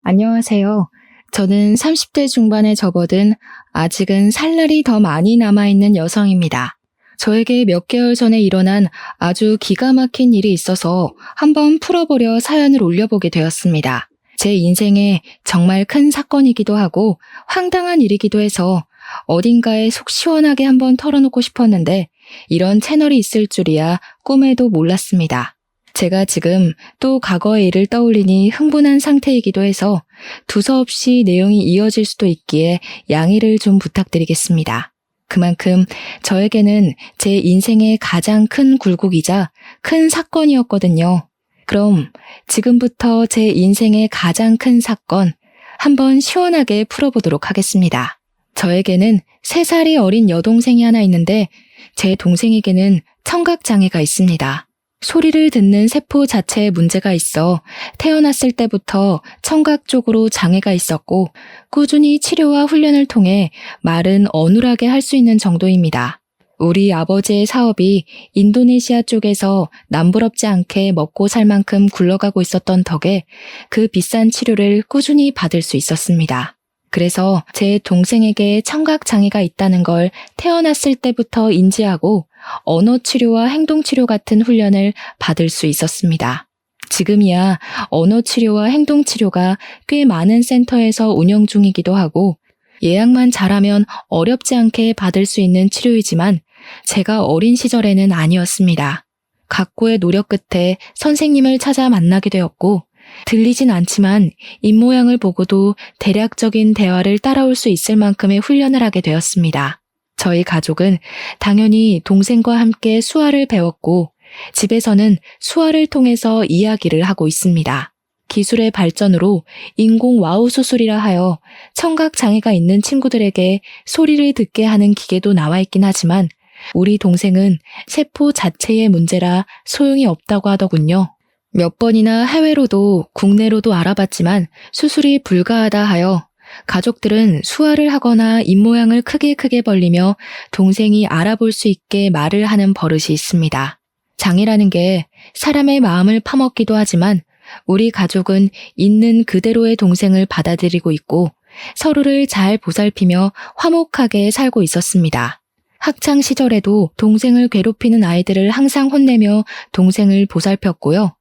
안녕하세요. 저는 30대 중반에 접어든 아직은 살 날이 더 많이 남아있는 여성입니다. 저에게 몇 개월 전에 일어난 아주 기가 막힌 일이 있어서 한번 풀어보려 사연을 올려보게 되었습니다. 제 인생에 정말 큰 사건이기도 하고 황당한 일이기도 해서 어딘가에 속 시원하게 한번 털어놓고 싶었는데 이런 채널이 있을 줄이야 꿈에도 몰랐습니다. 제가 지금 또 과거의 일을 떠올리니 흥분한 상태이기도 해서 두서없이 내용이 이어질 수도 있기에 양해를 좀 부탁드리겠습니다. 그만큼 저에게는 제 인생의 가장 큰 굴곡이자 큰 사건이었거든요. 그럼 지금부터 제 인생의 가장 큰 사건 한번 시원하게 풀어보도록 하겠습니다. 저에게는 3살이 어린 여동생이 하나 있는데 제 동생에게는 청각장애가 있습니다. 소리를 듣는 세포 자체에 문제가 있어 태어났을 때부터 청각 쪽으로 장애가 있었고 꾸준히 치료와 훈련을 통해 말은 어눌하게 할 수 있는 정도입니다. 우리 아버지의 사업이 인도네시아 쪽에서 남부럽지 않게 먹고 살 만큼 굴러가고 있었던 덕에 그 비싼 치료를 꾸준히 받을 수 있었습니다. 그래서 제 동생에게 청각 장애가 있다는 걸 태어났을 때부터 인지하고 언어 치료와 행동 치료 같은 훈련을 받을 수 있었습니다. 지금이야 언어 치료와 행동 치료가 꽤 많은 센터에서 운영 중이기도 하고 예약만 잘하면 어렵지 않게 받을 수 있는 치료이지만 제가 어린 시절에는 아니었습니다. 각고의 노력 끝에 선생님을 찾아 만나게 되었고 들리진 않지만 입모양을 보고도 대략적인 대화를 따라올 수 있을 만큼의 훈련을 하게 되었습니다. 저희 가족은 당연히 동생과 함께 수화를 배웠고 집에서는 수화를 통해서 이야기를 하고 있습니다. 기술의 발전으로 인공 와우 수술이라 하여 청각 장애가 있는 친구들에게 소리를 듣게 하는 기계도 나와 있긴 하지만 우리 동생은 세포 자체의 문제라 소용이 없다고 하더군요. 몇 번이나 해외로도 국내로도 알아봤지만 수술이 불가하다 하여 가족들은 수화를 하거나 입모양을 크게 벌리며 동생이 알아볼 수 있게 말을 하는 버릇이 있습니다. 장애라는 게 사람의 마음을 파먹기도 하지만 우리 가족은 있는 그대로의 동생을 받아들이고 있고 서로를 잘 보살피며 화목하게 살고 있었습니다. 학창 시절에도 동생을 괴롭히는 아이들을 항상 혼내며 동생을 보살폈고요.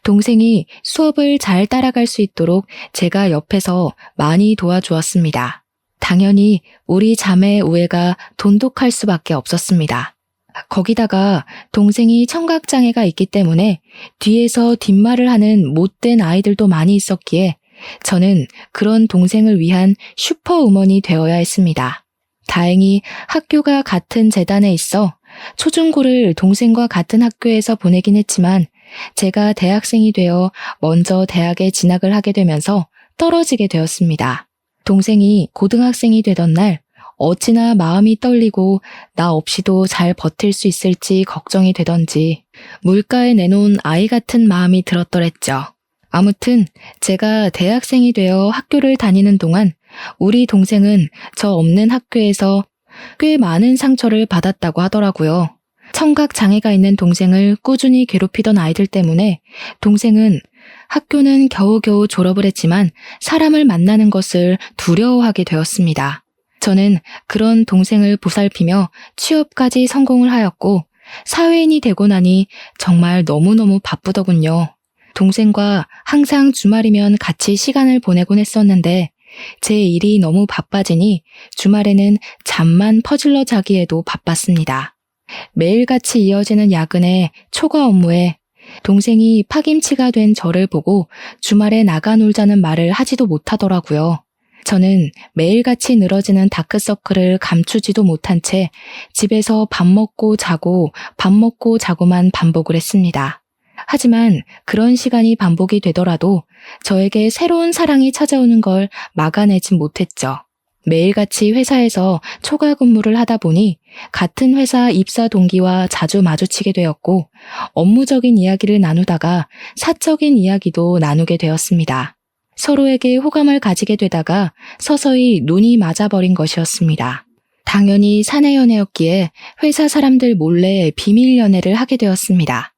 동생이 수업을 잘 따라갈 수 있도록 제가 옆에서 많이 도와주었습니다. 당연히 우리 자매의 우애가 돈독할 수밖에 없었습니다. 거기다가 동생이 청각장애가 있기 때문에 뒤에서 뒷말을 하는 못된 아이들도 많이 있었기에 저는 그런 동생을 위한 슈퍼우먼이 되어야 했습니다. 다행히 학교가 같은 재단에 있어 초중고를 동생과 같은 학교에서 보내긴 했지만 제가 대학생이 되어 먼저 대학에 진학을 하게 되면서 떨어지게 되었습니다. 동생이 고등학생이 되던 날 어찌나 마음이 떨리고 나 없이도 잘 버틸 수 있을지 걱정이 되던지 물가에 내놓은 아이 같은 마음이 들었더랬죠. 아무튼 제가 대학생이 되어 학교를 다니는 동안 우리 동생은 저 없는 학교에서 꽤 많은 상처를 받았다고 하더라고요. 청각 장애가 있는 동생을 꾸준히 괴롭히던 아이들 때문에 동생은 학교는 겨우겨우 졸업을 했지만 사람을 만나는 것을 두려워하게 되었습니다. 저는 그런 동생을 보살피며 취업까지 성공을 하였고 사회인이 되고 나니 정말 너무너무 바쁘더군요. 동생과 항상 주말이면 같이 시간을 보내곤 했었는데 제 일이 너무 바빠지니 주말에는 잠만 퍼질러 자기에도 바빴습니다. 매일같이 이어지는 야근에 초과 업무에 동생이 파김치가 된 저를 보고 주말에 나가 놀자는 말을 하지도 못하더라고요. 저는 매일같이 늘어지는 다크서클을 감추지도 못한 채 집에서 밥 먹고 자고만 반복을 했습니다. 하지만 그런 시간이 반복이 되더라도 저에게 새로운 사랑이 찾아오는 걸 막아내진 못했죠. 매일같이 회사에서 초과 근무를 하다 보니 같은 회사 입사 동기와 자주 마주치게 되었고 업무적인 이야기를 나누다가 사적인 이야기도 나누게 되었습니다. 서로에게 호감을 가지게 되다가 서서히 눈이 맞아버린 것이었습니다. 당연히 사내 연애였기에 회사 사람들 몰래 비밀 연애를 하게 되었습니다.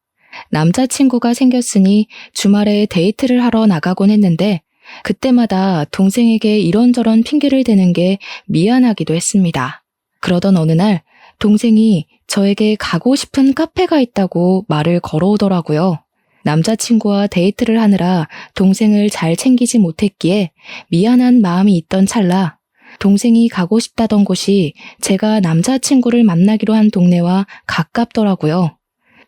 남자친구가 생겼으니 주말에 데이트를 하러 나가곤 했는데 그때마다 동생에게 이런저런 핑계를 대는 게 미안하기도 했습니다. 그러던 어느 날 동생이 저에게 가고 싶은 카페가 있다고 말을 걸어오더라고요. 남자친구와 데이트를 하느라 동생을 잘 챙기지 못했기에 미안한 마음이 있던 찰나 동생이 가고 싶다던 곳이 제가 남자친구를 만나기로 한 동네와 가깝더라고요.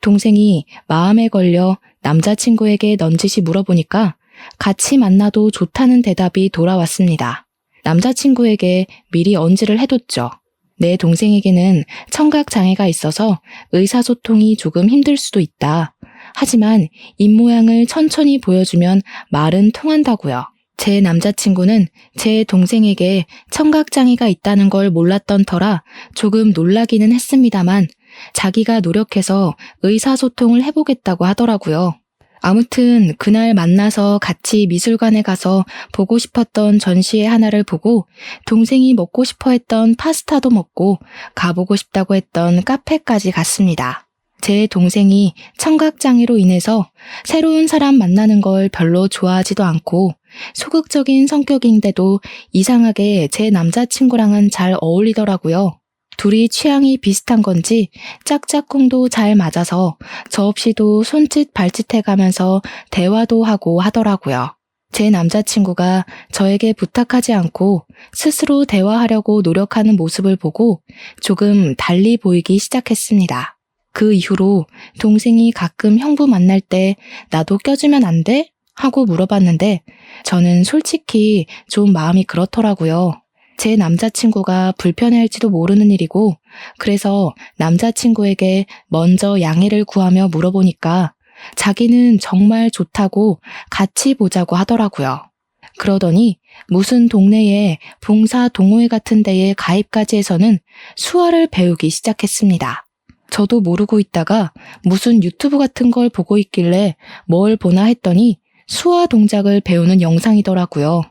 동생이 마음에 걸려 남자친구에게 넌지시 물어보니까 같이 만나도 좋다는 대답이 돌아왔습니다. 남자친구에게 미리 언지를 해뒀죠. 내 동생에게는 청각장애가 있어서 의사소통이 조금 힘들 수도 있다. 하지만 입모양을 천천히 보여주면 말은 통한다고요. 제 남자친구는 제 동생에게 청각장애가 있다는 걸 몰랐던 터라 조금 놀라기는 했습니다만 자기가 노력해서 의사소통을 해보겠다고 하더라고요. 아무튼 그날 만나서 같이 미술관에 가서 보고 싶었던 전시회 하나를 보고 동생이 먹고 싶어 했던 파스타도 먹고 가보고 싶다고 했던 카페까지 갔습니다. 제 동생이 청각장애로 인해서 새로운 사람 만나는 걸 별로 좋아하지도 않고 소극적인 성격인데도 이상하게 제 남자친구랑은 잘 어울리더라고요. 둘이 취향이 비슷한 건지 짝짝꿍도 잘 맞아서 저 없이도 손짓 발짓 해가면서 대화도 하고 하더라고요. 제 남자친구가 저에게 부탁하지 않고 스스로 대화하려고 노력하는 모습을 보고 조금 달리 보이기 시작했습니다. 그 이후로 동생이 가끔 형부 만날 때 나도 껴주면 안 돼? 하고 물어봤는데 저는 솔직히 좀 마음이 그렇더라고요. 제 남자친구가 불편해할지도 모르는 일이고 그래서 남자친구에게 먼저 양해를 구하며 물어보니까 자기는 정말 좋다고 같이 보자고 하더라고요. 그러더니 무슨 동네에 봉사 동호회 같은 데에 가입까지 해서는 수화를 배우기 시작했습니다. 저도 모르고 있다가 무슨 유튜브 같은 걸 보고 있길래 뭘 보나 했더니 수화 동작을 배우는 영상이더라고요.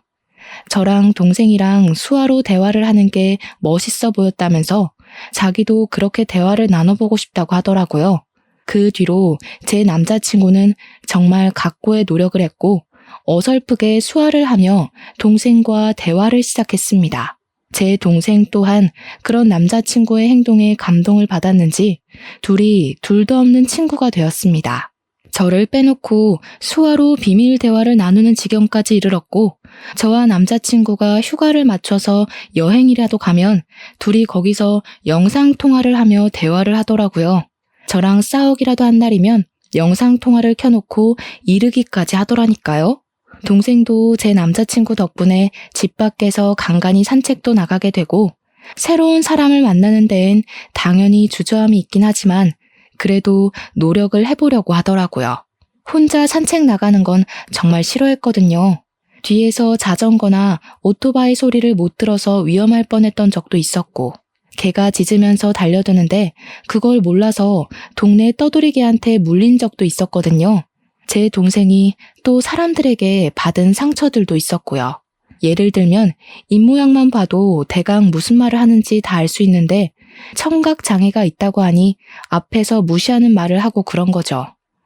저랑 동생이랑 수화로 대화를 하는 게 멋있어 보였다면서 자기도 그렇게 대화를 나눠보고 싶다고 하더라고요. 그 뒤로 제 남자친구는 정말 각고의 노력을 했고 어설프게 수화를 하며 동생과 대화를 시작했습니다. 제 동생 또한 그런 남자친구의 행동에 감동을 받았는지 둘이 둘도 없는 친구가 되었습니다. 저를 빼놓고 수화로 비밀 대화를 나누는 지경까지 이르렀고 저와 남자친구가 휴가를 맞춰서 여행이라도 가면 둘이 거기서 영상통화를 하며 대화를 하더라고요. 저랑 싸우기라도 한 날이면 영상통화를 켜놓고 이르기까지 하더라니까요. 동생도 제 남자친구 덕분에 집 밖에서 간간히 산책도 나가게 되고 새로운 사람을 만나는 데엔 당연히 주저함이 있긴 하지만 그래도 노력을 해보려고 하더라고요. 혼자 산책 나가는 건 정말 싫어했거든요. 뒤에서 자전거나 오토바이 소리를 못 들어서 위험할 뻔했던 적도 있었고 개가 짖으면서 달려드는데 그걸 몰라서 동네 떠돌이개한테 물린 적도 있었거든요. 제 동생이 또 사람들에게 받은 상처들도 있었고요. 예를 들면 입모양만 봐도 대강 무슨 말을 하는지 다 알 수 있는데 청각장애가 있다고 하니 앞에서 무시하는 말을 하고 그런 거죠.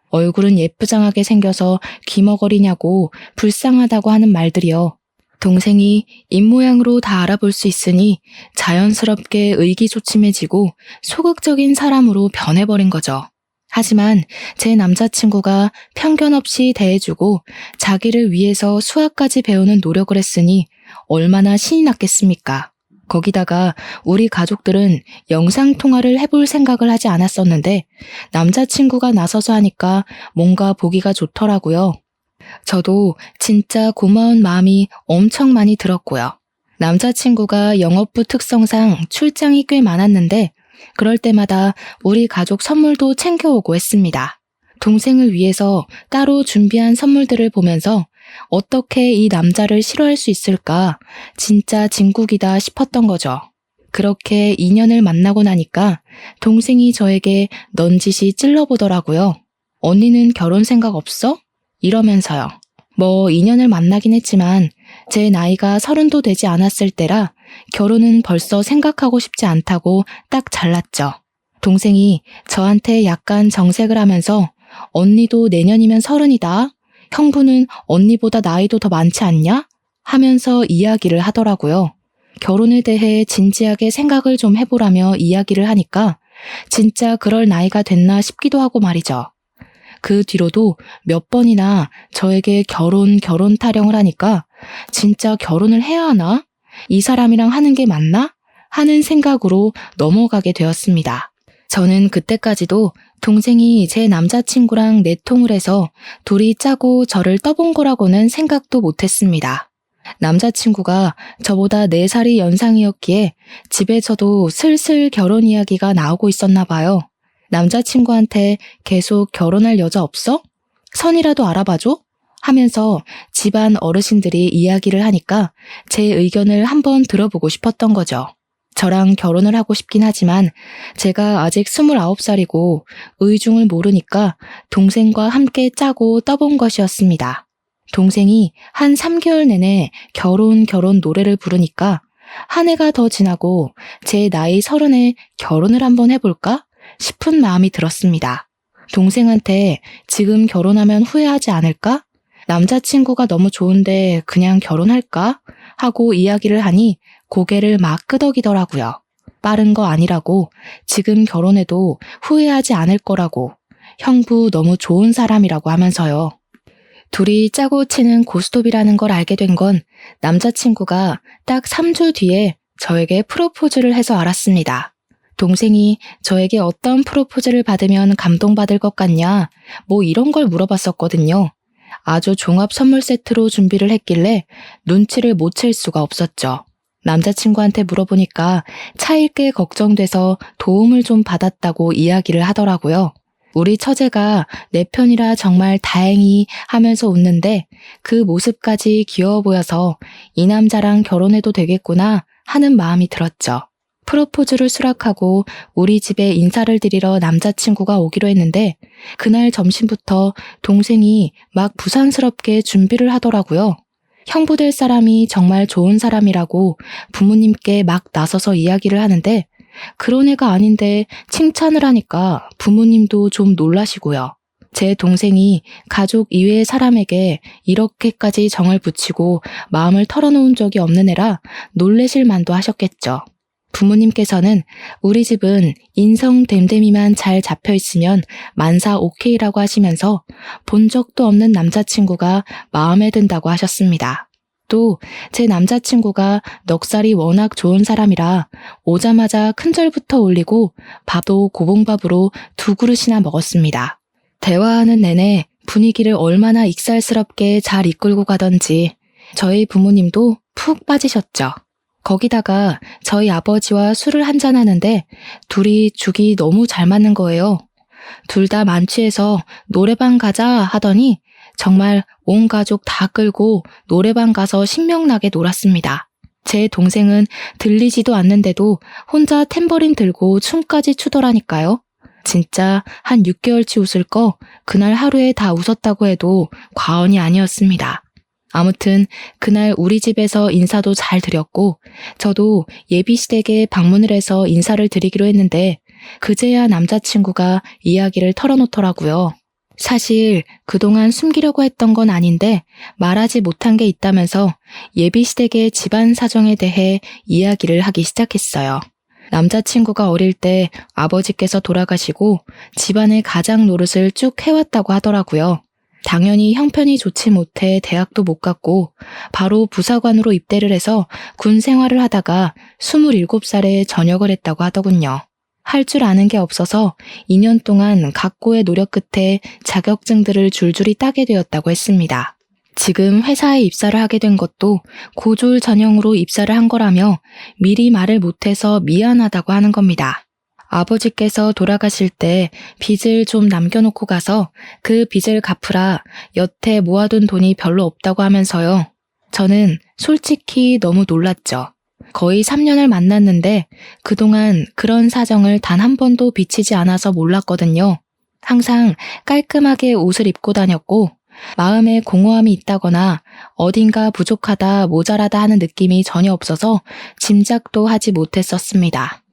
얼굴은 예쁘장하게 생겨서 귀머거리냐고 불쌍하다고 하는 말들이요. 동생이 입모양으로 다 알아볼 수 있으니 자연스럽게 의기소침해지고 소극적인 사람으로 변해버린 거죠. 하지만 제 남자친구가 편견 없이 대해주고 자기를 위해서 수학까지 배우는 노력을 했으니 얼마나 신이 났겠습니까? 거기다가 우리 가족들은 영상통화를 해볼 생각을 하지 않았었는데 남자친구가 나서서 하니까 뭔가 보기가 좋더라고요. 저도 진짜 고마운 마음이 엄청 많이 들었고요. 남자친구가 영업부 특성상 출장이 꽤 많았는데 그럴 때마다 우리 가족 선물도 챙겨오고 했습니다. 동생을 위해서 따로 준비한 선물들을 보면서 어떻게 이 남자를 싫어할 수 있을까 진짜 진국이다 싶었던 거죠. 그렇게 인연을 만나고 나니까 동생이 저에게 넌지시 찔러보더라고요. 언니는 결혼 생각 없어? 이러면서요. 뭐 인연을 만나긴 했지만 제 나이가 30도 되지 않았을 때라 결혼은 벌써 생각하고 싶지 않다고 딱 잘랐죠. 동생이 저한테 약간 정색을 하면서 언니도 내년이면 30이다. 형부는 언니보다 나이도 더 많지 않냐? 하면서 이야기를 하더라고요. 결혼에 대해 진지하게 생각을 좀 해보라며 이야기를 하니까 진짜 그럴 나이가 됐나 싶기도 하고 말이죠. 그 뒤로도 몇 번이나 저에게 결혼 타령을 하니까 진짜 결혼을 해야 하나? 이 사람이랑 하는 게 맞나? 하는 생각으로 넘어가게 되었습니다. 저는 그때까지도 동생이 제 남자친구랑 내통을 해서 둘이 짜고 저를 떠본 거라고는 생각도 못했습니다. 남자친구가 저보다 4살이 연상이었기에 집에서도 슬슬 결혼 이야기가 나오고 있었나 봐요. 남자친구한테 계속 결혼할 여자 없어? 선이라도 알아봐줘? 하면서 집안 어르신들이 이야기를 하니까 제 의견을 한번 들어보고 싶었던 거죠. 저랑 결혼을 하고 싶긴 하지만 제가 아직 29살이고 의중을 모르니까 동생과 함께 짜고 떠본 것이었습니다. 동생이 한 3개월 내내 결혼 노래를 부르니까 한 해가 더 지나고 제 나이 30에 결혼을 한번 해볼까 싶은 마음이 들었습니다. 동생한테 지금 결혼하면 후회하지 않을까? 남자친구가 너무 좋은데 그냥 결혼할까? 하고 이야기를 하니 고개를 막 끄덕이더라고요. 빠른 거 아니라고, 지금 결혼해도 후회하지 않을 거라고, 형부 너무 좋은 사람이라고 하면서요. 둘이 짜고 치는 고스톱이라는 걸 알게 된 건 남자친구가 딱 3주 뒤에 저에게 프로포즈를 해서 알았습니다. 동생이 저에게 어떤 프로포즈를 받으면 감동받을 것 같냐, 뭐 이런 걸 물어봤었거든요. 아주 종합 선물 세트로 준비를 했길래 눈치를 못 챌 수가 없었죠. 남자친구한테 물어보니까 차일 게 걱정돼서 도움을 좀 받았다고 이야기를 하더라고요. 우리 처제가 내 편이라 정말 다행히 하면서 웃는데 그 모습까지 귀여워 보여서 이 남자랑 결혼해도 되겠구나 하는 마음이 들었죠. 프로포즈를 수락하고 우리 집에 인사를 드리러 남자친구가 오기로 했는데 그날 점심부터 동생이 막 부산스럽게 준비를 하더라고요. 형부 될 사람이 정말 좋은 사람이라고 부모님께 막 나서서 이야기를 하는데 그런 애가 아닌데 칭찬을 하니까 부모님도 좀 놀라시고요. 제 동생이 가족 이외의 사람에게 이렇게까지 정을 붙이고 마음을 털어놓은 적이 없는 애라 놀래실 만도 하셨겠죠. 부모님께서는 우리 집은 인성됨됨이만 잘 잡혀있으면 만사 오케이라고 하시면서 본 적도 없는 남자친구가 마음에 든다고 하셨습니다. 또 제 남자친구가 넉살이 워낙 좋은 사람이라 오자마자 큰절부터 올리고 밥도 고봉밥으로 2그릇이나 먹었습니다. 대화하는 내내 분위기를 얼마나 익살스럽게 잘 이끌고 가던지 저희 부모님도 푹 빠지셨죠. 거기다가 저희 아버지와 술을 한잔하는데 둘이 죽이 너무 잘 맞는 거예요. 둘 다 만취해서 노래방 가자 하더니 정말 온 가족 다 끌고 노래방 가서 신명나게 놀았습니다. 제 동생은 들리지도 않는데도 혼자 탬버린 들고 춤까지 추더라니까요. 진짜 한 6개월치 웃을 거 그날 하루에 다 웃었다고 해도 과언이 아니었습니다. 아무튼 그날 우리 집에서 인사도 잘 드렸고 저도 예비시댁에 방문을 해서 인사를 드리기로 했는데 그제야 남자친구가 이야기를 털어놓더라고요. 사실 그동안 숨기려고 했던 건 아닌데 말하지 못한 게 있다면서 예비시댁의 집안 사정에 대해 이야기를 하기 시작했어요. 남자친구가 어릴 때 아버지께서 돌아가시고 집안의 가장 노릇을 쭉 해왔다고 하더라고요. 당연히 형편이 좋지 못해 대학도 못 갔고 바로 부사관으로 입대를 해서 군 생활을 하다가 27살에 전역을 했다고 하더군요. 할 줄 아는 게 없어서 2년 동안 각고의 노력 끝에 자격증들을 줄줄이 따게 되었다고 했습니다. 지금 회사에 입사를 하게 된 것도 고졸 전형으로 입사를 한 거라며 미리 말을 못해서 미안하다고 하는 겁니다. 아버지께서 돌아가실 때 빚을 좀 남겨놓고 가서 그 빚을 갚으라 여태 모아둔 돈이 별로 없다고 하면서요. 저는 솔직히 너무 놀랐죠. 거의 3년을 만났는데 그동안 그런 사정을 단 한 번도 비치지 않아서 몰랐거든요. 항상 깔끔하게 옷을 입고 다녔고 마음에 공허함이 있다거나 어딘가 부족하다 모자라다 하는 느낌이 전혀 없어서 짐작도 하지 못했었습니다.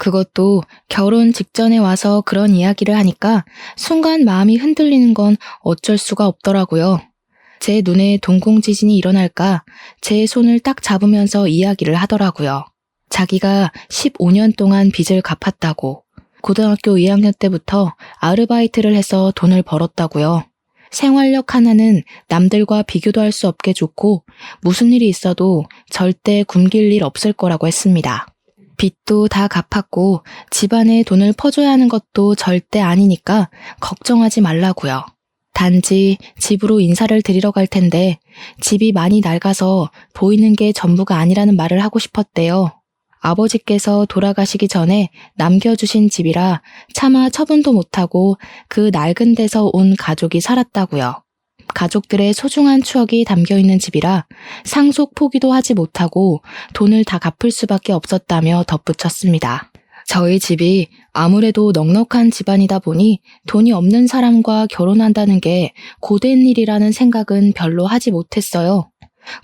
그것도 결혼 직전에 와서 그런 이야기를 하니까 순간 마음이 흔들리는 건 어쩔 수가 없더라고요. 제 눈에 동공지진이 일어날까 제 손을 딱 잡으면서 이야기를 하더라고요. 자기가 15년 동안 빚을 갚았다고, 고등학교 2학년 때부터 아르바이트를 해서 돈을 벌었다고요. 생활력 하나는 남들과 비교도 할 수 없게 좋고 무슨 일이 있어도 절대 굶길 일 없을 거라고 했습니다. 빚도 다 갚았고 집안에 돈을 퍼줘야 하는 것도 절대 아니니까 걱정하지 말라고요. 단지 집으로 인사를 드리러 갈 텐데 집이 많이 낡아서 보이는 게 전부가 아니라는 말을 하고 싶었대요. 아버지께서 돌아가시기 전에 남겨주신 집이라 차마 처분도 못하고 그 낡은 데서 온 가족이 살았다고요. 가족들의 소중한 추억이 담겨있는 집이라 상속 포기도 하지 못하고 돈을 다 갚을 수밖에 없었다며 덧붙였습니다. 저희 집이 아무래도 넉넉한 집안이다 보니 돈이 없는 사람과 결혼한다는 게 고된 일이라는 생각은 별로 하지 못했어요.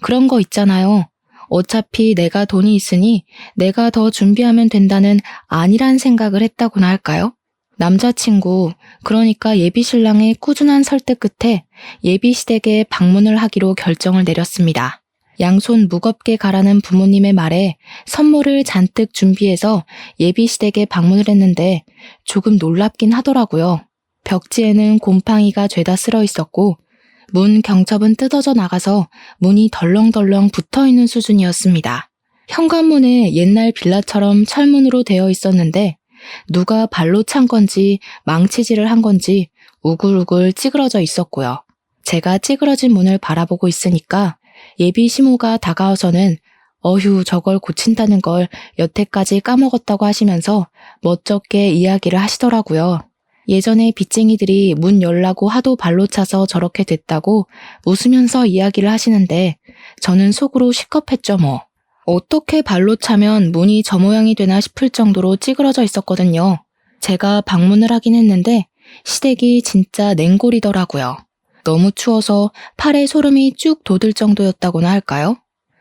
그런 거 있잖아요. 어차피 내가 돈이 있으니 내가 더 준비하면 된다는 안일한 생각을 했다고나 할까요? 남자친구, 그러니까 예비신랑의 꾸준한 설득 끝에 예비시댁에 방문을 하기로 결정을 내렸습니다. 양손 무겁게 가라는 부모님의 말에 선물을 잔뜩 준비해서 예비시댁에 방문을 했는데 조금 놀랍긴 하더라고요. 벽지에는 곰팡이가 죄다 쓸어 있었고 문 경첩은 뜯어져 나가서 문이 덜렁덜렁 붙어있는 수준이었습니다. 현관문에 옛날 빌라처럼 철문으로 되어 있었는데 누가 발로 찬 건지 망치질을 한 건지 우글우글 찌그러져 있었고요. 제가 찌그러진 문을 바라보고 있으니까 예비 시모가 다가와서는 어휴 저걸 고친다는 걸 여태까지 까먹었다고 하시면서 멋쩍게 이야기를 하시더라고요. 예전에 빚쟁이들이 문 열라고 하도 발로 차서 저렇게 됐다고 웃으면서 이야기를 하시는데 저는 속으로 시겁했죠 뭐. 어떻게 발로 차면 문이 저 모양이 되나 싶을 정도로 찌그러져 있었거든요. 제가 방문을 하긴 했는데 시댁이 진짜 냉골이더라고요. 너무 추워서 팔에 소름이 쭉 돋을 정도였다고나 할까요?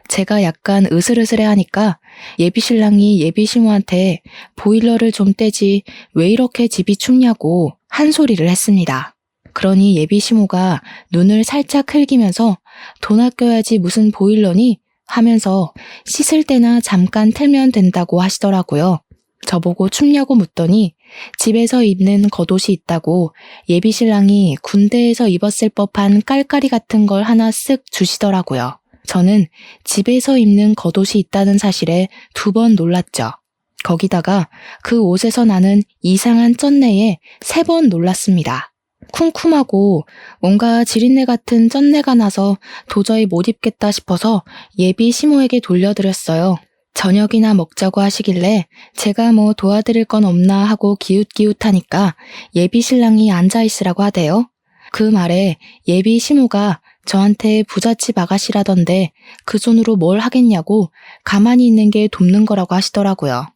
제가 약간 으슬으슬해하니까 예비신랑이 예비시모한테 보일러를 좀 떼지 왜 이렇게 집이 춥냐고 한 소리를 했습니다. 그러니 예비시모가 눈을 살짝 흘기면서 돈 아껴야지 무슨 보일러니 하면서 씻을 때나 잠깐 틀면 된다고 하시더라고요. 저보고 춥냐고 묻더니 집에서 입는 겉옷이 있다고 예비신랑이 군대에서 입었을 법한 깔깔이 같은 걸 하나 쓱 주시더라고요. 저는 집에서 입는 겉옷이 있다는 사실에 2번 놀랐죠. 거기다가 그 옷에서 나는 이상한 쩐내에 3번 놀랐습니다. 쿰쿰하고 뭔가 지린내 같은 쩐내가 나서 도저히 못 입겠다 싶어서 예비 시모에게 돌려드렸어요. 저녁이나 먹자고 하시길래 제가 뭐 도와드릴 건 없나 하고 기웃기웃하니까 예비 신랑이 앉아있으라고 하대요. 그 말에 예비 시모가 저한테 부잣집 아가씨라던데 그 손으로 뭘 하겠냐고 가만히 있는 게 돕는 거라고 하시더라고요.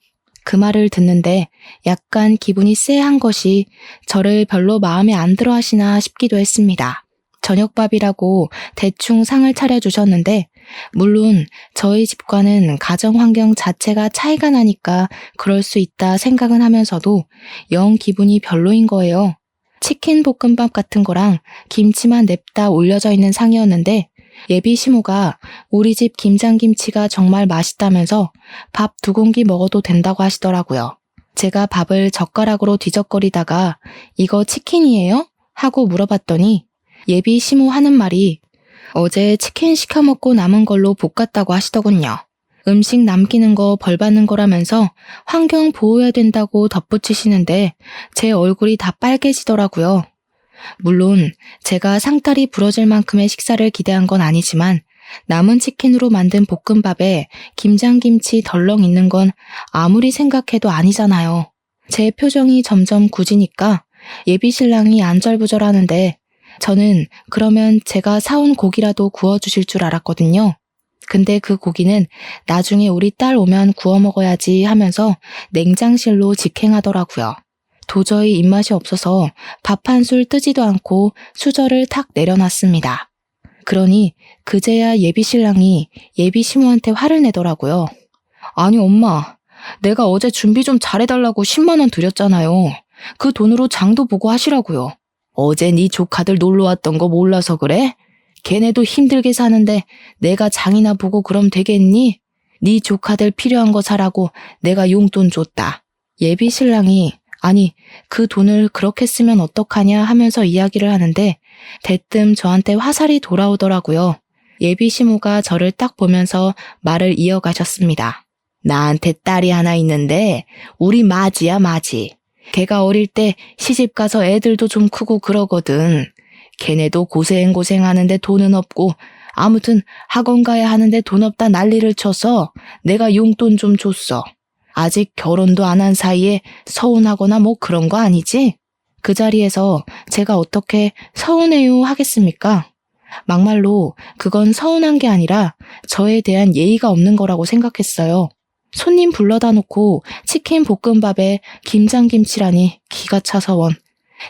그 말을 듣는데 약간 기분이 쎄한 것이 저를 별로 마음에 안 들어 하시나 싶기도 했습니다. 저녁밥이라고 대충 상을 차려주셨는데 물론 저희 집과는 가정 환경 자체가 차이가 나니까 그럴 수 있다 생각은 하면서도 영 기분이 별로인 거예요. 치킨 볶음밥 같은 거랑 김치만 냅다 올려져 있는 상이었는데 예비 시모가 우리 집 김장김치가 정말 맛있다면서 밥 2공기 먹어도 된다고 하시더라고요. 제가 밥을 젓가락으로 뒤적거리다가 이거 치킨이에요? 하고 물어봤더니 예비 시모 하는 말이 어제 치킨 시켜 먹고 남은 걸로 볶았다고 하시더군요. 음식 남기는 거 벌 받는 거라면서 환경 보호해야 된다고 덧붙이시는데 제 얼굴이 다 빨개지더라고요. 물론 제가 상다리 부러질 만큼의 식사를 기대한 건 아니지만 남은 치킨으로 만든 볶음밥에 김장김치 덜렁 있는 건 아무리 생각해도 아니잖아요. 제 표정이 점점 굳으니까 예비신랑이 안절부절하는데 저는 그러면 제가 사온 고기라도 구워주실 줄 알았거든요. 근데 그 고기는 나중에 우리 딸 오면 구워 먹어야지 하면서 냉장실로 직행하더라고요. 도저히 입맛이 없어서 밥 한 술 뜨지도 않고 수저를 탁 내려놨습니다. 그러니 그제야 예비신랑이 예비시모한테 화를 내더라고요. 아니 엄마, 내가 어제 준비 좀 잘해달라고 10만 원 드렸잖아요. 그 돈으로 장도 보고 하시라고요. 어제 네 조카들 놀러 왔던 거 몰라서 그래? 걔네도 힘들게 사는데 내가 장이나 보고 그럼 되겠니? 네 조카들 필요한 거 사라고 내가 용돈 줬다. 예비 신랑이 아니 그 돈을 그렇게 쓰면 어떡하냐 하면서 이야기를 하는데 대뜸 저한테 화살이 돌아오더라고요. 예비 시모가 저를 딱 보면서 말을 이어가셨습니다. 나한테 딸이 하나 있는데 우리 마지야 마지. 걔가 어릴 때 시집 가서 애들도 좀 크고 그러거든. 걔네도 고생하는데 돈은 없고 아무튼 학원 가야 하는데 돈 없다 난리를 쳐서 내가 용돈 좀 줬어. 아직 결혼도 안 한 사이에 서운하거나 뭐 그런 거 아니지? 그 자리에서 제가 어떻게 서운해요 하겠습니까? 막말로 그건 서운한 게 아니라 저에 대한 예의가 없는 거라고 생각했어요. 손님 불러다 놓고 치킨 볶음밥에 김장김치라니 기가 차서 원.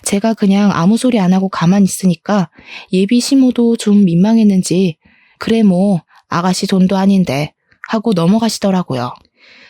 제가 그냥 아무 소리 안 하고 가만히 있으니까 예비 시모도 좀 민망했는지 그래 뭐 아가씨 돈도 아닌데 하고 넘어가시더라고요.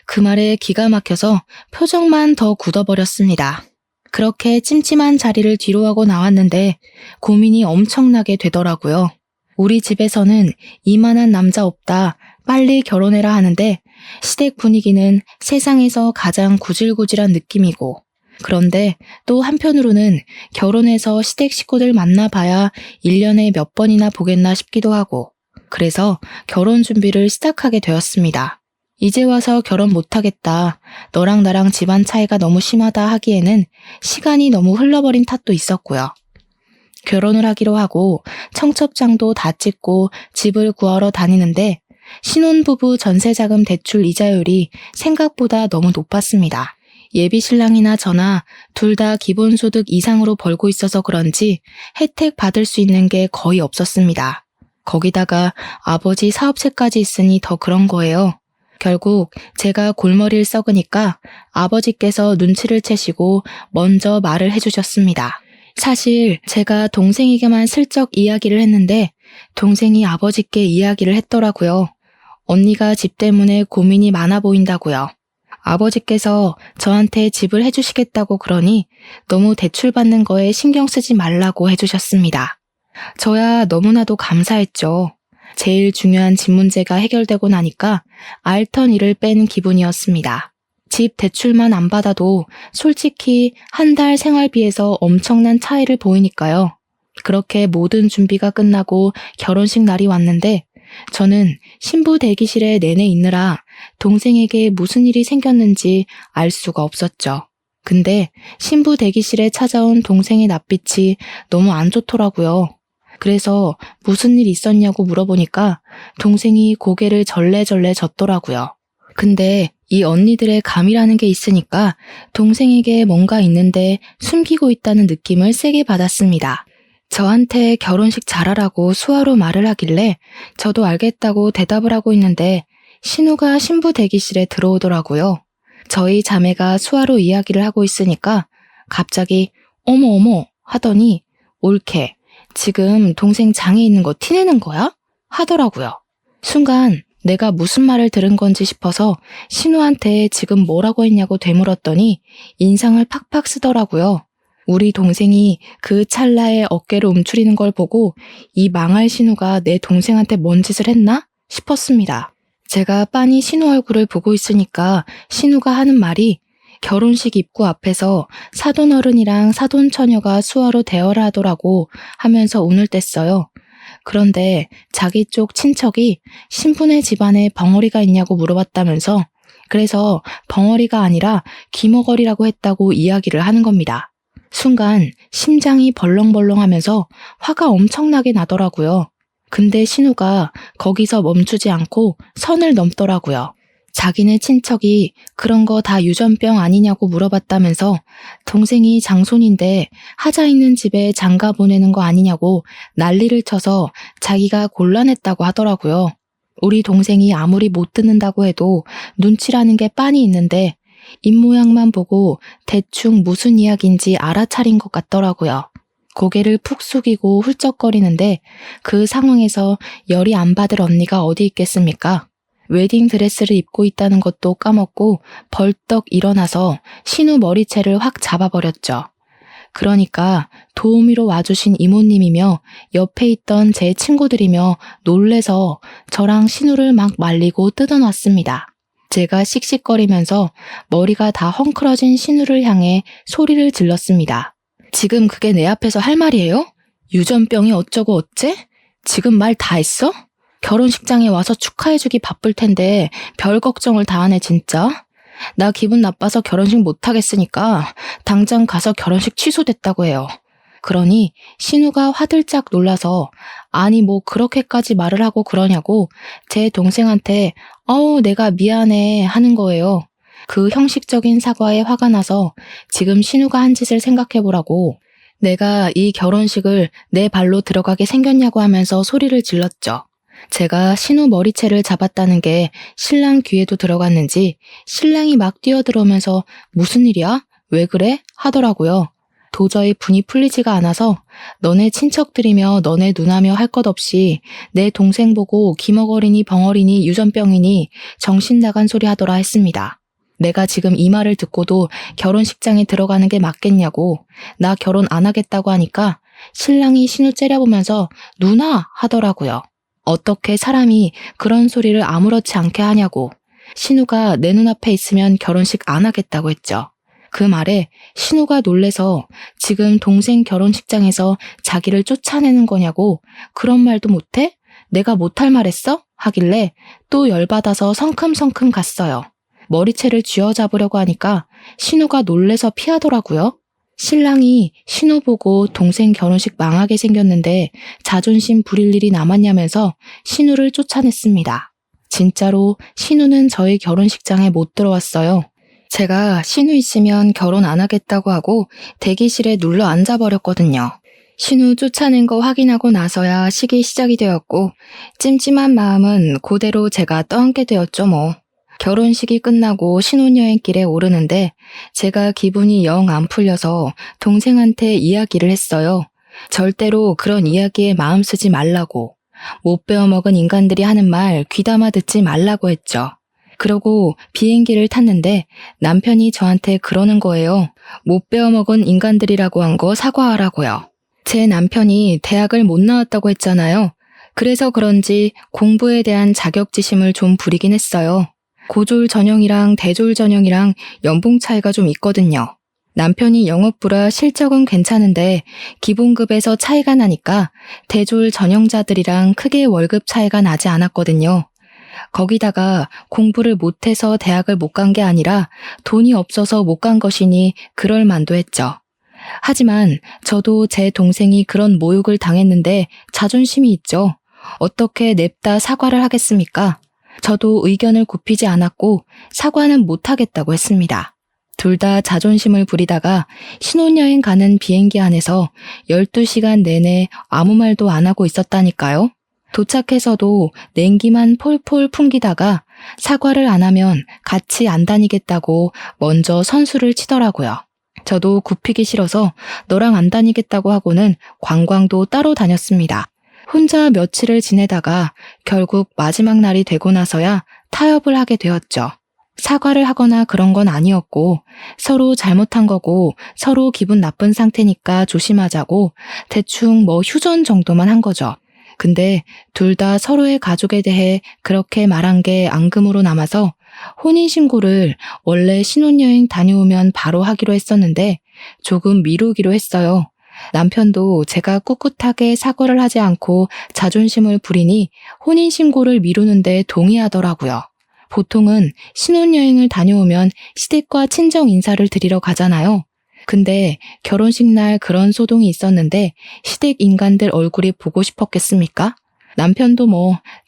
그 말에 기가 막혀서 표정만 더 굳어버렸습니다. 그렇게 찜찜한 자리를 뒤로하고 나왔는데 고민이 엄청나게 되더라고요. 우리 집에서는 이만한 남자 없다, 빨리 결혼해라 하는데 시댁 분위기는 세상에서 가장 구질구질한 느낌이고 그런데 또 한편으로는 결혼해서 시댁 식구들 만나봐야 1년에 몇 번이나 보겠나 싶기도 하고 그래서 결혼 준비를 시작하게 되었습니다. 이제 와서 결혼 못하겠다. 너랑 나랑 집안 차이가 너무 심하다 하기에는 시간이 너무 흘러버린 탓도 있었고요. 결혼을 하기로 하고 청첩장도 다 찍고 집을 구하러 다니는데 신혼부부 전세자금 대출 이자율이 생각보다 너무 높았습니다. 예비 신랑이나 저나 둘 다 기본소득 이상으로 벌고 있어서 그런지 혜택 받을 수 있는 게 거의 없었습니다. 거기다가 아버지 사업체까지 있으니 더 그런 거예요. 결국 제가 골머리를 썩으니까 아버지께서 눈치를 채시고 먼저 말을 해주셨습니다. 사실 제가 동생에게만 슬쩍 이야기를 했는데 동생이 아버지께 이야기를 했더라고요. 언니가 집 때문에 고민이 많아 보인다고요. 아버지께서 저한테 집을 해주시겠다고 그러니 너무 대출받는 거에 신경 쓰지 말라고 해주셨습니다. 저야 너무나도 감사했죠. 제일 중요한 집 문제가 해결되고 나니까 알턴 일을 뺀 기분이었습니다. 집 대출만 안 받아도 솔직히 한 달 생활비에서 엄청난 차이를 보이니까요. 그렇게 모든 준비가 끝나고 결혼식 날이 왔는데 저는 신부 대기실에 내내 있느라 동생에게 무슨 일이 생겼는지 알 수가 없었죠. 근데 신부 대기실에 찾아온 동생의 낯빛이 너무 안 좋더라고요. 그래서 무슨 일 있었냐고 물어보니까 동생이 고개를 절레절레 젓더라고요. 근데 이 언니들의 감이라는 게 있으니까 동생에게 뭔가 있는데 숨기고 있다는 느낌을 세게 받았습니다. 저한테 결혼식 잘하라고 수화로 말을 하길래 저도 알겠다고 대답을 하고 있는데 신우가 신부 대기실에 들어오더라고요. 저희 자매가 수화로 이야기를 하고 있으니까 갑자기 어머 하더니 옳게 지금 동생 장에 있는 거 티내는 거야? 하더라고요. 순간 내가 무슨 말을 들은 건지 싶어서 신우한테 지금 뭐라고 했냐고 되물었더니 인상을 팍팍 쓰더라고요. 우리 동생이 그 찰나에 어깨를 움츠리는 걸 보고 이 망할 신우가 내 동생한테 뭔 짓을 했나 싶었습니다. 제가 빤히 신우 얼굴을 보고 있으니까 신우가 하는 말이 결혼식 입구 앞에서 사돈어른이랑 사돈처녀가 수화로 대화를 하더라고 하면서 운을 뗐어요. 그런데 자기 쪽 친척이 신분의 집안에 벙어리가 있냐고 물어봤다면서 그래서 벙어리가 아니라 귀머거리라고 했다고 이야기를 하는 겁니다. 순간 심장이 벌렁벌렁하면서 화가 엄청나게 나더라고요. 근데 신우가 거기서 멈추지 않고 선을 넘더라고요. 자기네 친척이 그런 거 다 유전병 아니냐고 물어봤다면서 동생이 장손인데 하자 있는 집에 장가 보내는 거 아니냐고 난리를 쳐서 자기가 곤란했다고 하더라고요. 우리 동생이 아무리 못 듣는다고 해도 눈치라는 게 빤히 있는데 입모양만 보고 대충 무슨 이야기인지 알아차린 것 같더라고요. 고개를 푹 숙이고 훌쩍거리는데 그 상황에서 열이 안 받을 언니가 어디 있겠습니까? 웨딩 드레스를 입고 있다는 것도 까먹고 벌떡 일어나서 신우 머리채를 확 잡아버렸죠. 그러니까 도우미로 와주신 이모님이며 옆에 있던 제 친구들이며 놀래서 저랑 신우를 막 말리고 뜯어놨습니다. 제가 씩씩거리면서 머리가 다 헝클어진 신우를 향해 소리를 질렀습니다. 지금 그게 내 앞에서 할 말이에요? 유전병이 어쩌고 어째? 지금 말 다 했어? 결혼식장에 와서 축하해주기 바쁠 텐데 별 걱정을 다 하네 진짜. 나 기분 나빠서 결혼식 못하겠으니까 당장 가서 결혼식 취소됐다고 해요. 그러니 신우가 화들짝 놀라서 아니 뭐 그렇게까지 말을 하고 그러냐고 제 동생한테 내가 미안해 하는 거예요. 그 형식적인 사과에 화가 나서 지금 신우가 한 짓을 생각해보라고 내가 이 결혼식을 내 발로 들어가게 생겼냐고 하면서 소리를 질렀죠. 제가 신우 머리채를 잡았다는 게 신랑 귀에도 들어갔는지 신랑이 막 뛰어들어오면서 무슨 일이야? 왜 그래? 하더라고요. 도저히 분이 풀리지가 않아서 너네 친척들이며 너네 누나며 할 것 없이 내 동생 보고 기머거리니 벙어리니 유전병이니 정신 나간 소리 하더라 했습니다. 내가 지금 이 말을 듣고도 결혼식장에 들어가는 게 맞겠냐고 나 결혼 안 하겠다고 하니까 신랑이 신우 째려보면서 누나 하더라고요. 어떻게 사람이 그런 소리를 아무렇지 않게 하냐고 신우가 내 눈앞에 있으면 결혼식 안 하겠다고 했죠. 그 말에 신우가 놀래서 지금 동생 결혼식장에서 자기를 쫓아내는 거냐고 그런 말도 못해? 내가 못할 말 했어? 하길래 또 열받아서 성큼성큼 갔어요. 머리채를 쥐어잡으려고 하니까 신우가 놀래서 피하더라고요. 신랑이 신우 보고 동생 결혼식 망하게 생겼는데 자존심 부릴 일이 남았냐면서 신우를 쫓아냈습니다. 진짜로 신우는 저희 결혼식장에 못 들어왔어요. 제가 신우 있으면 결혼 안 하겠다고 하고 대기실에 눌러 앉아버렸거든요. 신우 쫓아낸 거 확인하고 나서야 식이 시작이 되었고 찜찜한 마음은 그대로 제가 떠안게 되었죠 뭐. 결혼식이 끝나고 신혼여행길에 오르는데 제가 기분이 영 안 풀려서 동생한테 이야기를 했어요. 절대로 그런 이야기에 마음 쓰지 말라고. 못 배워먹은 인간들이 하는 말 귀담아 듣지 말라고 했죠. 그러고 비행기를 탔는데 남편이 저한테 그러는 거예요. 못 배워먹은 인간들이라고 한 거 사과하라고요. 제 남편이 대학을 못 나왔다고 했잖아요. 그래서 그런지 공부에 대한 자격지심을 좀 부리긴 했어요. 고졸 전형이랑 대졸 전형이랑 연봉 차이가 좀 있거든요. 남편이 영업부라 실적은 괜찮은데 기본급에서 차이가 나니까 대졸 전형자들이랑 크게 월급 차이가 나지 않았거든요. 거기다가 공부를 못해서 대학을 못 간 게 아니라 돈이 없어서 못 간 것이니 그럴 만도 했죠. 하지만 저도 제 동생이 그런 모욕을 당했는데 자존심이 있죠. 어떻게 냅다 사과를 하겠습니까? 저도 의견을 굽히지 않았고 사과는 못하겠다고 했습니다. 둘 다 자존심을 부리다가 신혼여행 가는 비행기 안에서 12시간 내내 아무 말도 안 하고 있었다니까요. 도착해서도 냉기만 폴폴 풍기다가 사과를 안 하면 같이 안 다니겠다고 먼저 선수를 치더라고요. 저도 굽히기 싫어서 너랑 안 다니겠다고 하고는 관광도 따로 다녔습니다. 혼자 며칠을 지내다가 결국 마지막 날이 되고 나서야 타협을 하게 되었죠. 사과를 하거나 그런 건 아니었고 서로 잘못한 거고 서로 기분 나쁜 상태니까 조심하자고 대충 휴전 정도만 한 거죠. 근데 둘 다 서로의 가족에 대해 그렇게 말한 게 앙금으로 남아서 혼인신고를 원래 신혼여행 다녀오면 바로 하기로 했었는데 조금 미루기로 했어요. 남편도 제가 꿋꿋하게 사과를 하지 않고 자존심을 부리니 혼인신고를 미루는데 동의하더라고요. 보통은 신혼여행을 다녀오면 시댁과 친정 인사를 드리러 가잖아요. 근데 결혼식 날 그런 소동이 있었는데 시댁 인간들 얼굴이 보고 싶었겠습니까? 남편도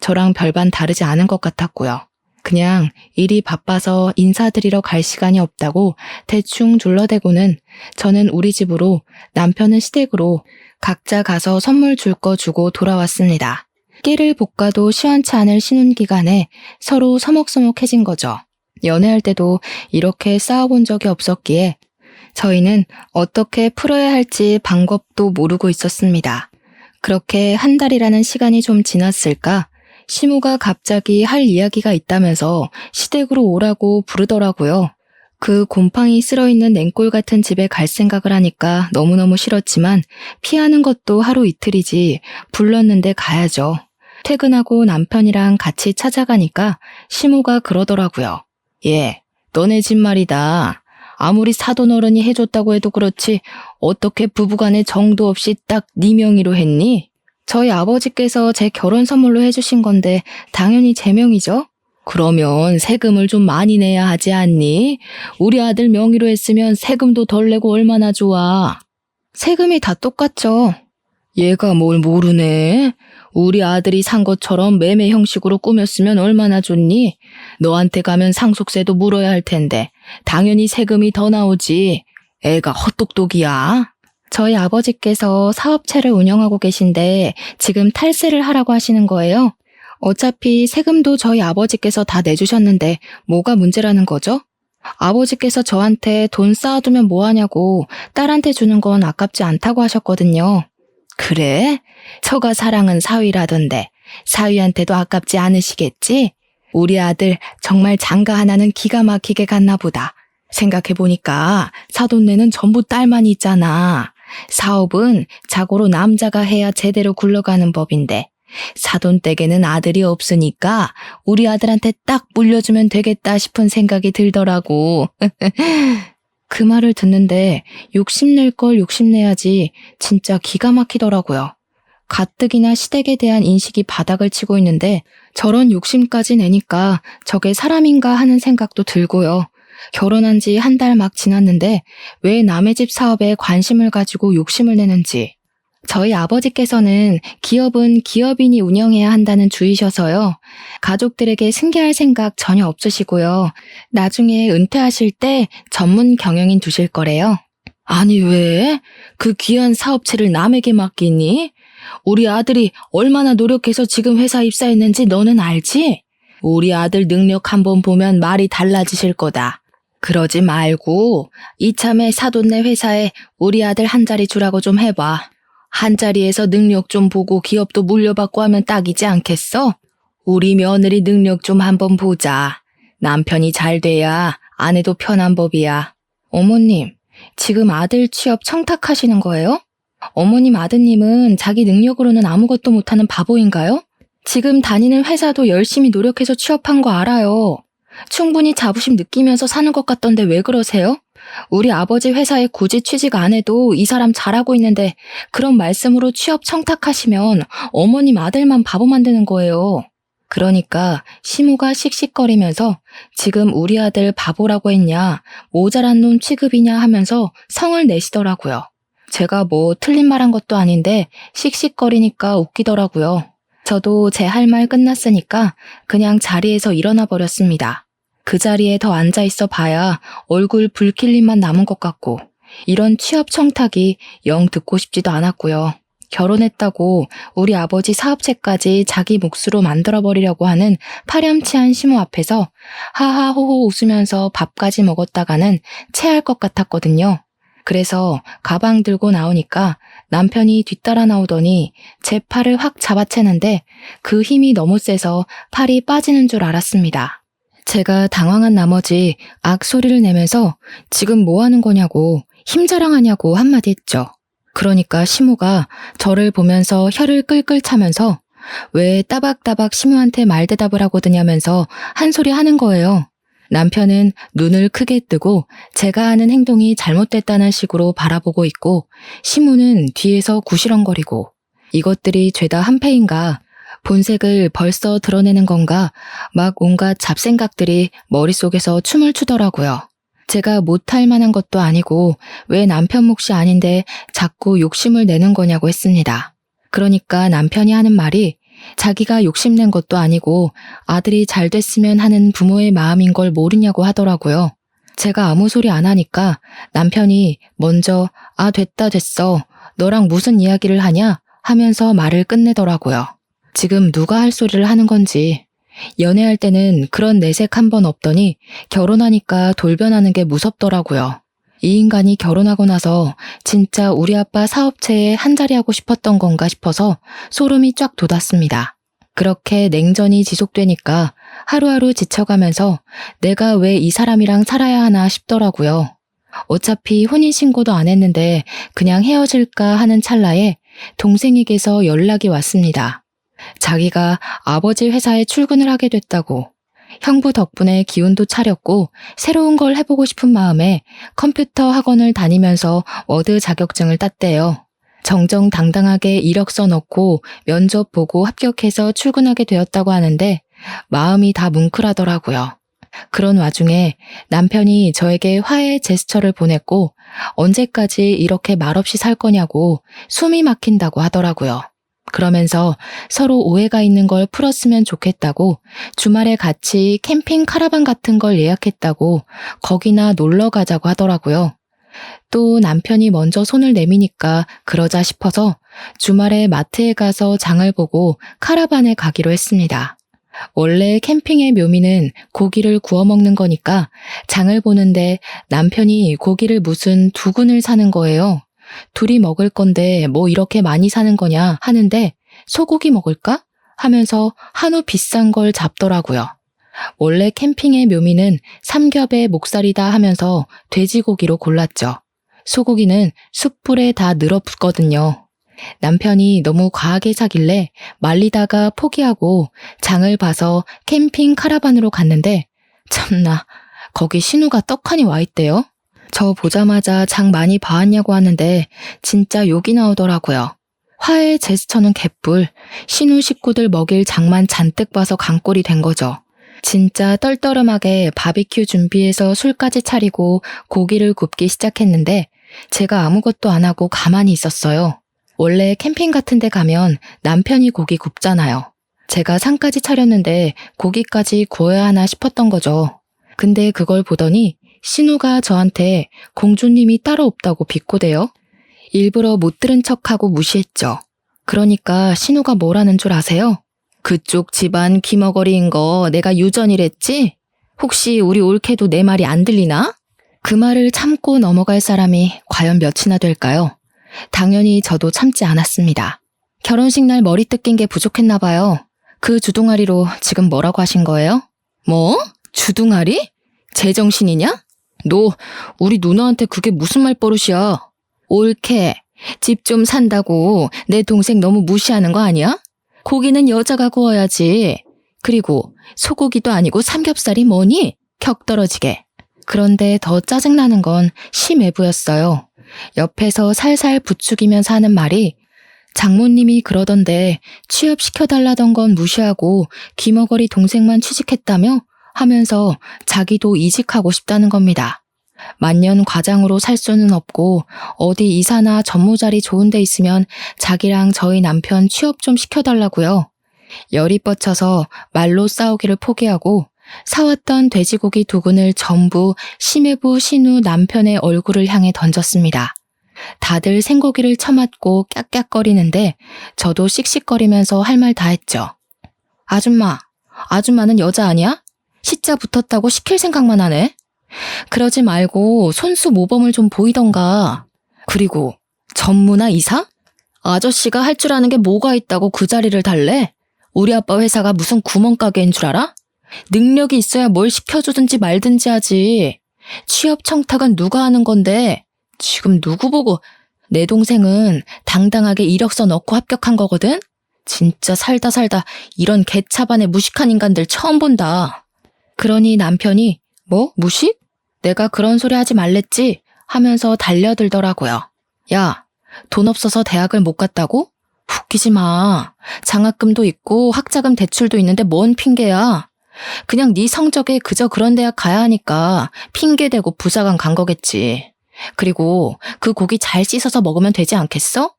저랑 별반 다르지 않은 것 같았고요. 그냥 일이 바빠서 인사드리러 갈 시간이 없다고 대충 둘러대고는 저는 우리 집으로 남편은 시댁으로 각자 가서 선물 줄 거 주고 돌아왔습니다. 깨를 볶아도 시원치 않을 신혼기간에 서로 서먹서먹해진 거죠. 연애할 때도 이렇게 싸워본 적이 없었기에 저희는 어떻게 풀어야 할지 방법도 모르고 있었습니다. 그렇게 한 달이라는 시간이 좀 지났을까? 시모가 갑자기 할 이야기가 있다면서 시댁으로 오라고 부르더라고요. 그 곰팡이 쓸어있는 냉골 같은 집에 갈 생각을 하니까 너무너무 싫었지만 피하는 것도 하루 이틀이지 불렀는데 가야죠. 퇴근하고 남편이랑 같이 찾아가니까 시모가 그러더라고요. 예, 너네 집 말이다. 아무리 사돈어른이 해줬다고 해도 그렇지 어떻게 부부간에 정도 없이 딱 네 명의로 했니? 저희 아버지께서 제 결혼 선물로 해주신 건데 당연히 제 명이죠. 그러면 세금을 좀 많이 내야 하지 않니? 우리 아들 명의로 했으면 세금도 덜 내고 얼마나 좋아. 세금이 다 똑같죠. 얘가 뭘 모르네. 우리 아들이 산 것처럼 매매 형식으로 꾸몄으면 얼마나 좋니? 너한테 가면 상속세도 물어야 할 텐데 당연히 세금이 더 나오지. 애가 헛똑똑이야. 저희 아버지께서 사업체를 운영하고 계신데 지금 탈세를 하라고 하시는 거예요. 어차피 세금도 저희 아버지께서 다 내주셨는데 뭐가 문제라는 거죠? 아버지께서 저한테 돈 쌓아두면 뭐하냐고 딸한테 주는 건 아깝지 않다고 하셨거든요. 그래? 처가 사랑은 사위라던데 사위한테도 아깝지 않으시겠지? 우리 아들 정말 장가 하나는 기가 막히게 갔나 보다. 생각해보니까 사돈네는 전부 딸만 있잖아. 사업은 자고로 남자가 해야 제대로 굴러가는 법인데 사돈 댁에는 아들이 없으니까 우리 아들한테 딱 물려주면 되겠다 싶은 생각이 들더라고. 그 말을 듣는데 욕심낼 걸 욕심내야지 진짜 기가 막히더라고요. 가뜩이나 시댁에 대한 인식이 바닥을 치고 있는데 저런 욕심까지 내니까 저게 사람인가 하는 생각도 들고요. 결혼한 지 한 달 막 지났는데 왜 남의 집 사업에 관심을 가지고 욕심을 내는지. 저희 아버지께서는 기업은 기업인이 운영해야 한다는 주의셔서요. 가족들에게 승계할 생각 전혀 없으시고요. 나중에 은퇴하실 때 전문 경영인 두실 거래요. 아니 왜? 그 귀한 사업체를 남에게 맡기니? 우리 아들이 얼마나 노력해서 지금 회사 입사했는지 너는 알지? 우리 아들 능력 한번 보면 말이 달라지실 거다. 그러지 말고 이참에 사돈네 회사에 우리 아들 한 자리 주라고 좀 해봐. 한 자리에서 능력 좀 보고 기업도 물려받고 하면 딱이지 않겠어? 우리 며느리 능력 좀 한번 보자. 남편이 잘 돼야 아내도 편한 법이야. 어머님, 지금 아들 취업 청탁하시는 거예요? 어머님 아드님은 자기 능력으로는 아무것도 못하는 바보인가요? 지금 다니는 회사도 열심히 노력해서 취업한 거 알아요. 충분히 자부심 느끼면서 사는 것 같던데 왜 그러세요? 우리 아버지 회사에 굳이 취직 안 해도 이 사람 잘하고 있는데 그런 말씀으로 취업 청탁하시면 어머님 아들만 바보 만드는 거예요. 그러니까 시모가 씩씩거리면서 지금 우리 아들 바보라고 했냐, 모자란 놈 취급이냐 하면서 성을 내시더라고요. 제가 뭐 틀린 말 한 것도 아닌데 씩씩거리니까 웃기더라고요. 저도 제 할 말 끝났으니까 그냥 자리에서 일어나 버렸습니다. 그 자리에 더 앉아있어 봐야 얼굴 붉힐 일만 남은 것 같고 이런 취업 청탁이 영 듣고 싶지도 않았고요. 결혼했다고 우리 아버지 사업체까지 자기 몫으로 만들어버리려고 하는 파렴치한 시모 앞에서 하하호호 웃으면서 밥까지 먹었다가는 체할 것 같았거든요. 그래서 가방 들고 나오니까 남편이 뒤따라 나오더니 제 팔을 확 잡아채는데 그 힘이 너무 세서 팔이 빠지는 줄 알았습니다. 제가 당황한 나머지 악소리를 내면서 지금 뭐 하는 거냐고 힘자랑하냐고 한마디 했죠. 그러니까 시모가 저를 보면서 혀를 끌끌 차면서 왜 따박따박 시모한테 말대답을 하고 드냐면서 한 소리 하는 거예요. 남편은 눈을 크게 뜨고 제가 하는 행동이 잘못됐다는 식으로 바라보고 있고 시모는 뒤에서 구시렁거리고 이것들이 죄다 한패인가 본색을 벌써 드러내는 건가 막 온갖 잡생각들이 머릿속에서 춤을 추더라고요. 제가 못할 만한 것도 아니고 왜 남편 몫이 아닌데 자꾸 욕심을 내는 거냐고 했습니다. 그러니까 남편이 하는 말이 자기가 욕심낸 것도 아니고 아들이 잘 됐으면 하는 부모의 마음인 걸 모르냐고 하더라고요. 제가 아무 소리 안 하니까 남편이 먼저 됐어. 너랑 무슨 이야기를 하냐 하면서 말을 끝내더라고요. 지금 누가 할 소리를 하는 건지. 연애할 때는 그런 내색 한 번 없더니 결혼하니까 돌변하는 게 무섭더라고요. 이 인간이 결혼하고 나서 진짜 우리 아빠 사업체에 한자리 하고 싶었던 건가 싶어서 소름이 쫙 돋았습니다. 그렇게 냉전이 지속되니까 하루하루 지쳐가면서 내가 왜 이 사람이랑 살아야 하나 싶더라고요. 어차피 혼인신고도 안 했는데 그냥 헤어질까 하는 찰나에 동생에게서 연락이 왔습니다. 자기가 아버지 회사에 출근을 하게 됐다고. 형부 덕분에 기운도 차렸고 새로운 걸 해보고 싶은 마음에 컴퓨터 학원을 다니면서 워드 자격증을 땄대요. 정정당당하게 이력서 넣고 면접 보고 합격해서 출근하게 되었다고 하는데 마음이 다 뭉클하더라고요. 그런 와중에 남편이 저에게 화해 제스처를 보냈고 언제까지 이렇게 말없이 살 거냐고 숨이 막힌다고 하더라고요. 그러면서 서로 오해가 있는 걸 풀었으면 좋겠다고 주말에 같이 캠핑 카라반 같은 걸 예약했다고 거기나 놀러 가자고 하더라고요. 또 남편이 먼저 손을 내미니까 그러자 싶어서 주말에 마트에 가서 장을 보고 카라반에 가기로 했습니다. 원래 캠핑의 묘미는 고기를 구워 먹는 거니까 장을 보는데 남편이 고기를 무슨 두근을 사는 거예요. 둘이 먹을 건데 뭐 이렇게 많이 사는 거냐 하는데 소고기 먹을까? 하면서 한우 비싼 걸 잡더라고요. 원래 캠핑의 묘미는 삼겹의 목살이다 하면서 돼지고기로 골랐죠. 소고기는 숯불에 다 늘어붙거든요. 남편이 너무 과하게 사길래 말리다가 포기하고 장을 봐서 캠핑 카라반으로 갔는데 참나 거기 신우가 떡하니 와 있대요. 저 보자마자 장 많이 봐왔냐고 하는데 진짜 욕이 나오더라고요. 화해 제스처는 개뿔, 신우 식구들 먹일 장만 잔뜩 봐서 강꼴이 된 거죠. 진짜 떨떠름하게 바비큐 준비해서 술까지 차리고 고기를 굽기 시작했는데 제가 아무것도 안 하고 가만히 있었어요. 원래 캠핑 같은 데 가면 남편이 고기 굽잖아요. 제가 상까지 차렸는데 고기까지 구워야 하나 싶었던 거죠. 근데 그걸 보더니 신우가 저한테 공주님이 따로 없다고 비꼬대요. 일부러 못 들은 척하고 무시했죠. 그러니까 신우가 뭐라는 줄 아세요? 그쪽 집안 귀머거리인 거 내가 유전이랬지? 혹시 우리 올케도 내 말이 안 들리나? 그 말을 참고 넘어갈 사람이 과연 몇이나 될까요? 당연히 저도 참지 않았습니다. 결혼식 날 머리 뜯긴 게 부족했나 봐요. 그 주둥아리로 지금 뭐라고 하신 거예요? 뭐? 주둥아리? 제정신이냐? 너 우리 누나한테 그게 무슨 말버릇이야? 올케, 집 좀 산다고 내 동생 너무 무시하는 거 아니야? 고기는 여자가 구워야지. 그리고 소고기도 아니고 삼겹살이 뭐니? 격 떨어지게. 그런데 더 짜증나는 건 심외부였어요. 옆에서 살살 부추기면서 하는 말이 장모님이 그러던데 취업시켜달라던 건 무시하고 귀머거리 동생만 취직했다며? 하면서 자기도 이직하고 싶다는 겁니다. 만년 과장으로 살 수는 없고 어디 이사나 전무자리 좋은 데 있으면 자기랑 저희 남편 취업 좀 시켜달라고요. 열이 뻗쳐서 말로 싸우기를 포기하고 사왔던 돼지고기 두근을 전부 심해부 신우 남편의 얼굴을 향해 던졌습니다. 다들 생고기를 처맞고 깍깍거리는데 저도 씩씩거리면서 할 말 다 했죠. 아줌마는 여자 아니야? 시자 붙었다고 시킬 생각만 하네. 그러지 말고 손수 모범을 좀 보이던가. 그리고 전무나 이사? 아저씨가 할 줄 아는 게 뭐가 있다고 그 자리를 달래? 우리 아빠 회사가 무슨 구멍가게인 줄 알아? 능력이 있어야 뭘 시켜주든지 말든지 하지. 취업 청탁은 누가 하는 건데 지금 누구 보고. 내 동생은 당당하게 이력서 넣고 합격한 거거든? 진짜 살다 이런 개차반의 무식한 인간들 처음 본다. 그러니 남편이 뭐? 무식? 내가 그런 소리 하지 말랬지? 하면서 달려들더라고요. 야, 돈 없어서 대학을 못 갔다고? 웃기지 마. 장학금도 있고 학자금 대출도 있는데 뭔 핑계야. 그냥 네 성적에 그저 그런 대학 가야 하니까 핑계대고 부사관 간 거겠지. 그리고 그 고기 잘 씻어서 먹으면 되지 않겠어?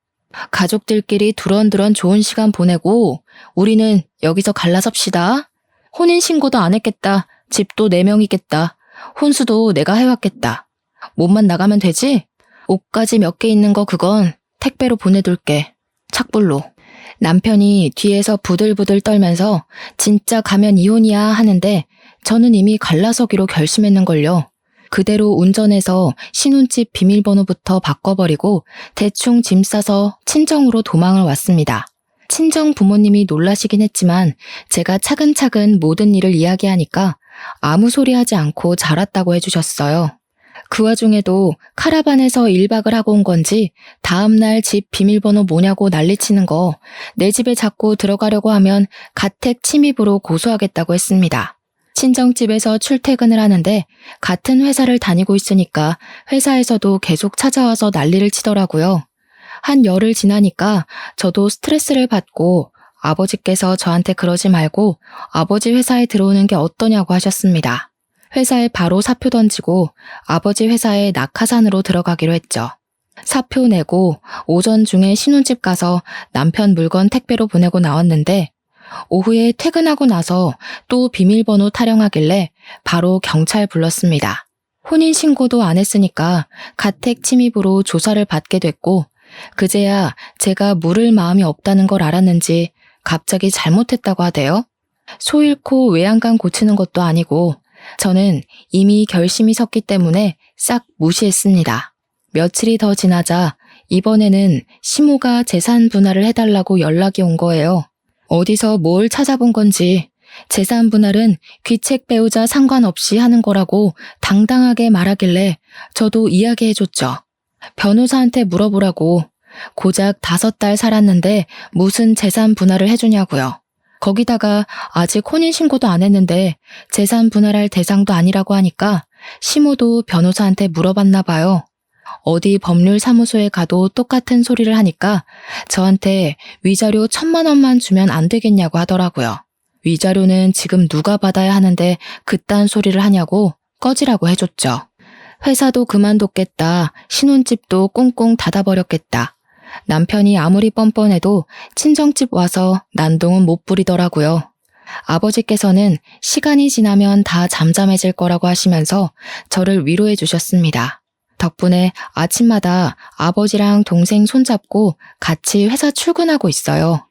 가족들끼리 두런두런 좋은 시간 보내고 우리는 여기서 갈라섭시다. 혼인신고도 안 했겠다. 집도 4명이겠다. 혼수도 내가 해왔겠다. 몸만 나가면 되지? 옷까지 몇 개 있는 거 그건 택배로 보내둘게. 착불로. 남편이 뒤에서 부들부들 떨면서 진짜 가면 이혼이야 하는데 저는 이미 갈라서기로 결심했는걸요. 그대로 운전해서 신혼집 비밀번호부터 바꿔버리고 대충 짐 싸서 친정으로 도망을 왔습니다. 친정 부모님이 놀라시긴 했지만 제가 차근차근 모든 일을 이야기하니까 아무 소리 하지 않고 잘 왔다고 해주셨어요. 그 와중에도 카라반에서 1박을 하고 온 건지 다음날 집 비밀번호 뭐냐고 난리치는 거 내 집에 자꾸 들어가려고 하면 가택 침입으로 고소하겠다고 했습니다. 친정집에서 출퇴근을 하는데 같은 회사를 다니고 있으니까 회사에서도 계속 찾아와서 난리를 치더라고요. 한 열흘 지나니까 저도 스트레스를 받고 아버지께서 저한테 그러지 말고 아버지 회사에 들어오는 게 어떠냐고 하셨습니다. 회사에 바로 사표 던지고 아버지 회사에 낙하산으로 들어가기로 했죠. 사표 내고 오전 중에 신혼집 가서 남편 물건 택배로 보내고 나왔는데 오후에 퇴근하고 나서 또 비밀번호 타령하길래 바로 경찰 불렀습니다. 혼인신고도 안 했으니까 가택 침입으로 조사를 받게 됐고 그제야 제가 물을 마음이 없다는 걸 알았는지 갑자기 잘못했다고 하대요. 소 잃고 외양간 고치는 것도 아니고 저는 이미 결심이 섰기 때문에 싹 무시했습니다. 며칠이 더 지나자 이번에는 시모가 재산 분할을 해달라고 연락이 온 거예요. 어디서 뭘 찾아본 건지 재산 분할은 귀책 배우자 상관없이 하는 거라고 당당하게 말하길래 저도 이야기해줬죠. 변호사한테 물어보라고. 고작 5달 살았는데 무슨 재산 분할을 해주냐고요. 거기다가 아직 혼인신고도 안 했는데 재산 분할할 대상도 아니라고 하니까 시모도 변호사한테 물어봤나 봐요. 어디 법률사무소에 가도 똑같은 소리를 하니까 저한테 위자료 1,000만 원만 주면 안 되겠냐고 하더라고요. 위자료는 지금 누가 받아야 하는데 그딴 소리를 하냐고 꺼지라고 해줬죠. 회사도 그만뒀겠다. 신혼집도 꽁꽁 닫아버렸겠다. 남편이 아무리 뻔뻔해도 친정집 와서 난동은 못 부리더라고요. 아버지께서는 시간이 지나면 다 잠잠해질 거라고 하시면서 저를 위로해 주셨습니다. 덕분에 아침마다 아버지랑 동생 손잡고 같이 회사 출근하고 있어요.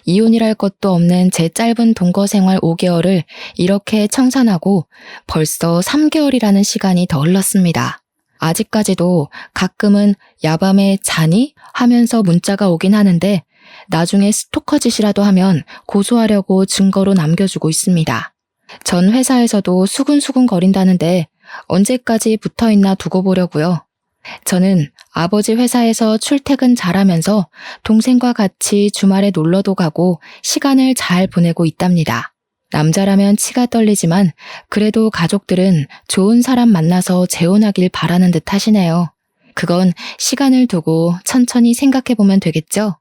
이혼이랄 것도 없는 제 짧은 동거 생활 5개월을 이렇게 청산하고 벌써 3개월이라는 시간이 더 흘렀습니다. 아직까지도 가끔은 야밤에 자니? 하면서 문자가 오긴 하는데 나중에 스토커 짓이라도 하면 고소하려고 증거로 남겨주고 있습니다. 전 회사에서도 수근수근 거린다는데 언제까지 붙어있나 두고 보려고요. 저는 아버지 회사에서 출퇴근 잘하면서 동생과 같이 주말에 놀러도 가고 시간을 잘 보내고 있답니다. 남자라면 치가 떨리지만 그래도 가족들은 좋은 사람 만나서 재혼하길 바라는 듯 하시네요. 그건 시간을 두고 천천히 생각해보면 되겠죠?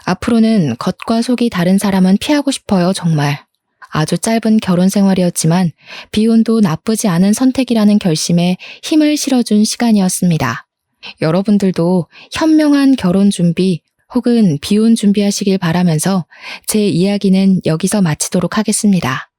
앞으로는 겉과 속이 다른 사람은 피하고 싶어요, 정말. 아주 짧은 결혼 생활이었지만 비혼도 나쁘지 않은 선택이라는 결심에 힘을 실어준 시간이었습니다. 여러분들도 현명한 결혼 준비 혹은 비혼 준비하시길 바라면서 제 이야기는 여기서 마치도록 하겠습니다.